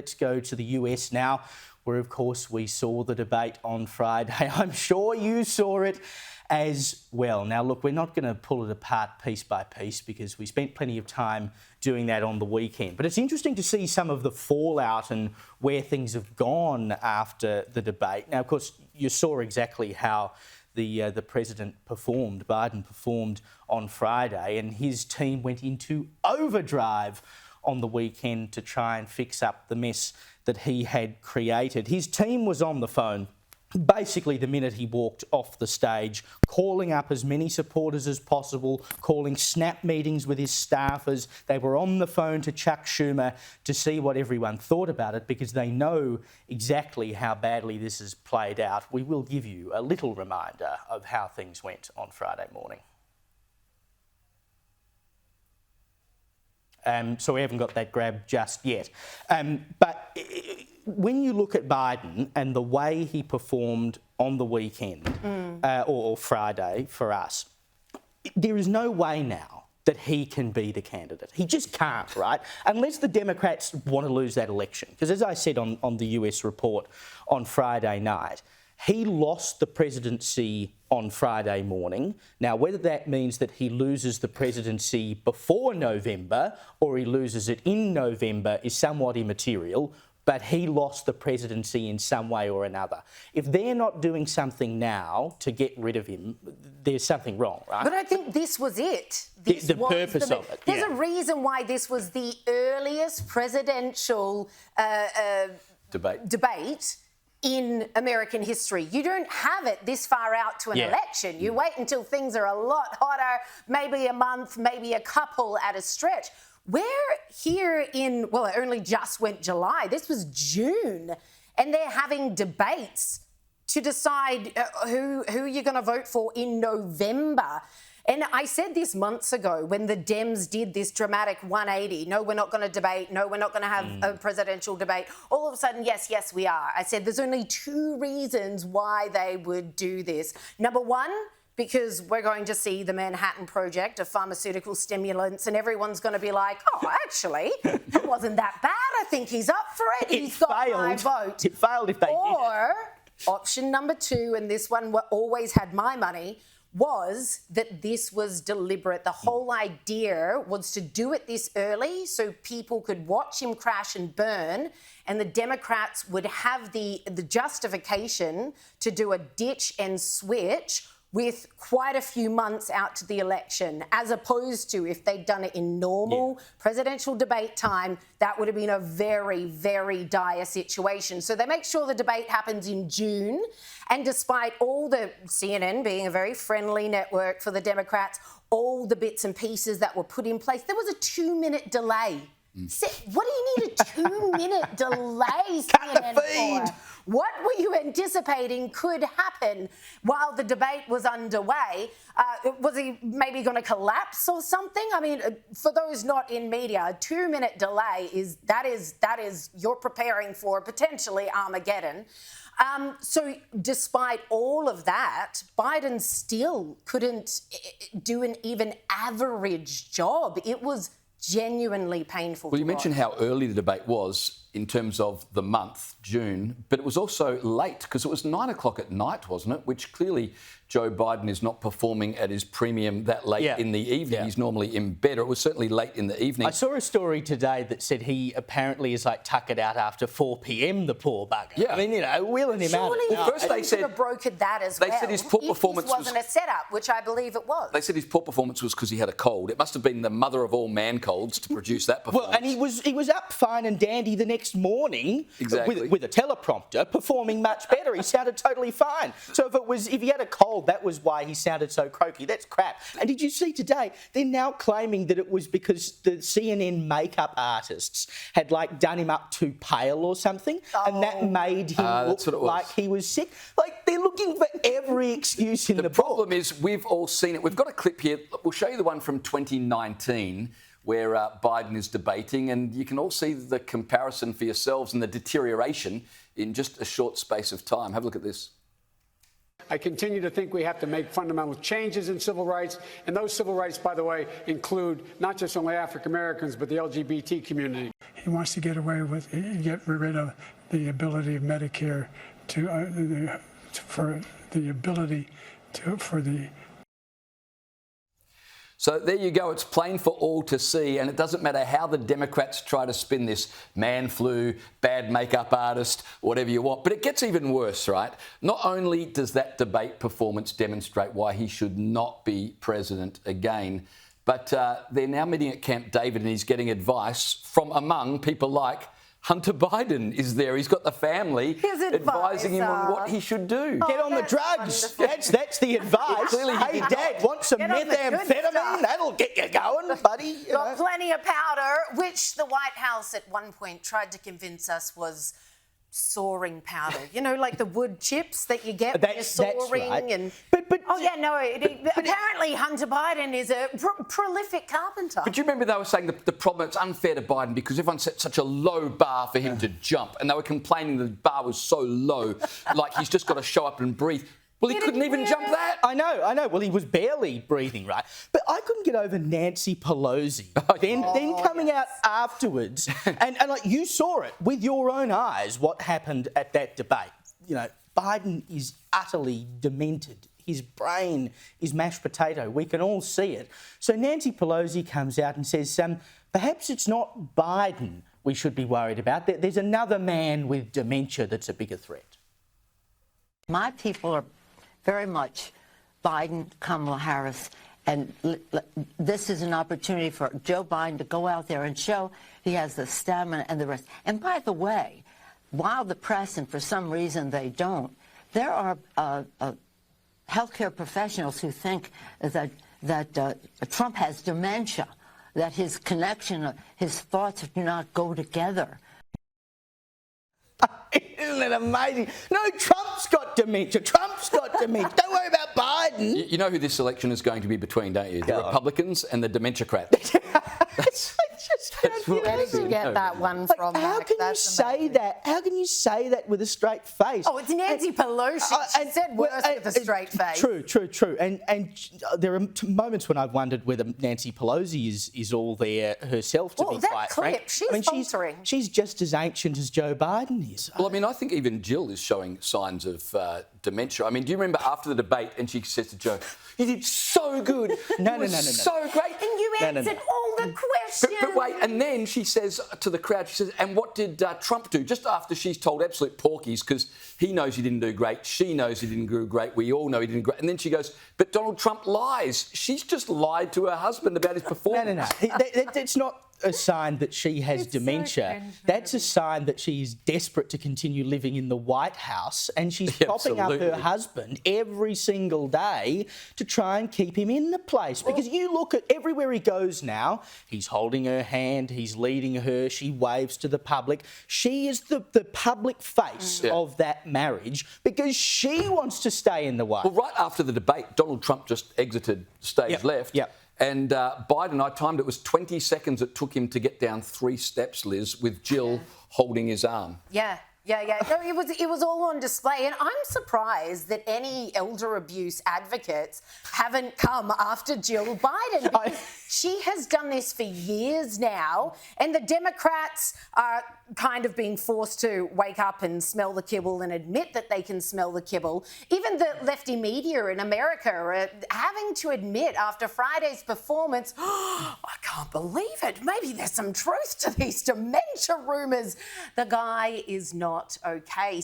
Let's go to the US now, where, of course, we saw the debate on Friday. I'm sure you saw it as well. Now, look, we're not going to pull it apart piece by piece because we spent plenty of time doing that on the weekend. But it's interesting to see some of the fallout and where things have gone after the debate. Now, of course, you saw exactly how the president performed, Biden performed on Friday, and his team went into overdrive on the weekend to try and fix up the mess that he had created. His team was on the phone basically the minute he walked off the stage, calling up as many supporters as possible, calling snap meetings with his staffers. They were on the phone to Chuck Schumer to see what everyone thought about it because they know exactly how badly this has played out. We will give you a little reminder of how things went on Friday morning. So we haven't got that grab just yet. But when you look at Biden and the way he performed on the weekend or Friday for us, there is no way now that he can be the candidate. He just can't, right? Unless the Democrats want to lose that election. Because as I said on the US report on Friday night, he lost the presidency on Friday morning. Now, whether that means that he loses the presidency before November or he loses it in November is somewhat immaterial, but he lost the presidency in some way or another. If they're not doing something now to get rid of him, there's something wrong, right? But I think this was it. The purpose of it. There's a reason why this was the earliest presidential debate in American history. You don't have it this far out to an election. You wait until things are a lot hotter, maybe a month, maybe a couple at a stretch. We're here in, well, it only just went July. This was June. And they're having debates to decide who you're going to vote for in November. And I said this months ago when the Dems did this dramatic 180. No, we're not going to debate. No, we're not going to have a presidential debate. All of a sudden, yes, we are. I said there's only two reasons why they would do this. Number one, because we're going to see the Manhattan Project of pharmaceutical stimulants and everyone's going to be like, oh, actually, it wasn't that bad. I think he's up for it. He's got my vote. It failed if they did. Or option number two, and this one always had my money, was that this was deliberate. The whole idea was to do it this early so people could watch him crash and burn, and the Democrats would have the justification to do a ditch and switch with quite a few months out to the election, as opposed to if they'd done it in normal presidential debate time, that would have been a very, very dire situation. So they make sure the debate happens in June. And despite all the CNN being a very friendly network for the Democrats, all the bits and pieces that were put in place, there was a 2-minute delay. What do you need a 2-minute delay, CNN, for? What were you anticipating could happen while the debate was underway? Was he maybe going to collapse or something? I mean, for those not in media, a 2-minute delay is you're preparing for potentially Armageddon. So despite all of that, Biden still couldn't do an even average job. It was genuinely painful. Well, you mentioned how early the debate was in terms of the month, June, but it was also late because it was 9 o'clock at night, wasn't it? Which clearly Joe Biden is not performing at his premium that late in the evening. He's normally in bed, or it was certainly late in the evening. I saw a story today that said he apparently is like tuckered out after 4 p.m, the poor bugger. Yeah. I mean, you know, wheeling him out. Well, first they said have brokered that as well. They said his poor performance wasn't a setup, which I believe it was. They said his poor performance was because he had a cold. It must have been the mother of all man colds to produce that performance. Well, and he was up fine and dandy the next morning with a teleprompter, performing much better. He sounded totally fine. So if he had a cold, that was why he sounded so croaky. That's crap. And did you see today, they're now claiming that it was because the CNN makeup artists had done him up too pale or something, and that made him look like he was sick. Like, they're looking for every excuse in the book. The problem is we've all seen it. We've got a clip here. We'll show you the one from 2019 where Biden is debating, and you can all see the comparison for yourselves and the deterioration in just a short space of time. Have a look at this. I continue to think we have to make fundamental changes in civil rights, and those civil rights, by the way, include not just only African Americans, but the LGBT community. he wants to get rid of the ability of Medicare So there you go. It's plain for all to see, and it doesn't matter how the Democrats try to spin this man flu, bad makeup artist, whatever you want. But it gets even worse, right? Not only does that debate performance demonstrate why he should not be president again, but they're now meeting at Camp David, and he's getting advice from among people like Hunter Biden is there. He's got the family advising him on what he should do. Get on the drugs. That's the advice. Hey, Dad, want some methamphetamine? That'll get you going, buddy. Got plenty of powder, which the White House at one point tried to convince us was soaring powder. You know, like the wood chips that you get when you're soaring. Right. And but apparently Hunter Biden is a prolific carpenter. But do you remember they were saying the problem, it's unfair to Biden because everyone set such a low bar for him to jump, and they were complaining the bar was so low, like he's just got to show up and breathe. Well, he couldn't even jump that. I know. Well, he was barely breathing, right? But I couldn't get over Nancy Pelosi. Then coming out afterwards, and like you saw it with your own eyes, what happened at that debate. You know, Biden is utterly demented. His brain is mashed potato. We can all see it. So Nancy Pelosi comes out and says, perhaps it's not Biden we should be worried about. There's another man with dementia that's a bigger threat. My people are very much Biden, Kamala Harris, and this is an opportunity for Joe Biden to go out there and show he has the stamina and the rest. And by the way, while the press, and for some reason they don't, there are healthcare professionals who think that Trump has dementia, that his connection, his thoughts do not go together. Isn't it amazing? No, Trump's got dementia. Don't worry about Biden. You know who this election is going to be between, don't you? The Republicans and the Dementia-crats. Where did you get that one from? How can you say that? How can you say that with a straight face? Oh, it's Nancy Pelosi. She said worse with a straight face. True. And there are moments when I've wondered whether Nancy Pelosi is all there herself, to be quite frank. She's faltering. She's just as ancient as Joe Biden is. Well, I mean, I think even Jill is showing signs of dementia. I mean, do you remember after the debate, and she says to Joe, "You did so good. No. So great." And you answered all the questions. But wait, and then she says to the crowd, she says, "And what did Trump do?" Just after she's told absolute porkies, because he knows he didn't do great, she knows he didn't do great, we all know he didn't do great. And then she goes, "But Donald Trump lies." She's just lied to her husband about his performance. No. It's not a sign that she has dementia. That's a sign that she is desperate to continue living in the White House, and she's propping up her husband every single day to try and keep him in the place. Because you look at everywhere he goes now, he's holding her hand, he's leading her, she waves to the public. She is the public face of that marriage because she wants to stay in the White House. Well, right after the debate, Donald Trump just exited stage left. And Biden, I timed it was 20 seconds it took him to get down 3 steps, Liz, with Jill holding his arm. Yeah. No, it was all on display, and I'm surprised that any elder abuse advocates haven't come after Jill Biden, because she has done this for years now, and the Democrats are kind of being forced to wake up and smell the kibble and admit that they can smell the kibble. Even the lefty media in America are having to admit after Friday's performance, I can't believe it. Maybe there's some truth to these dementia rumours. The guy is not okay.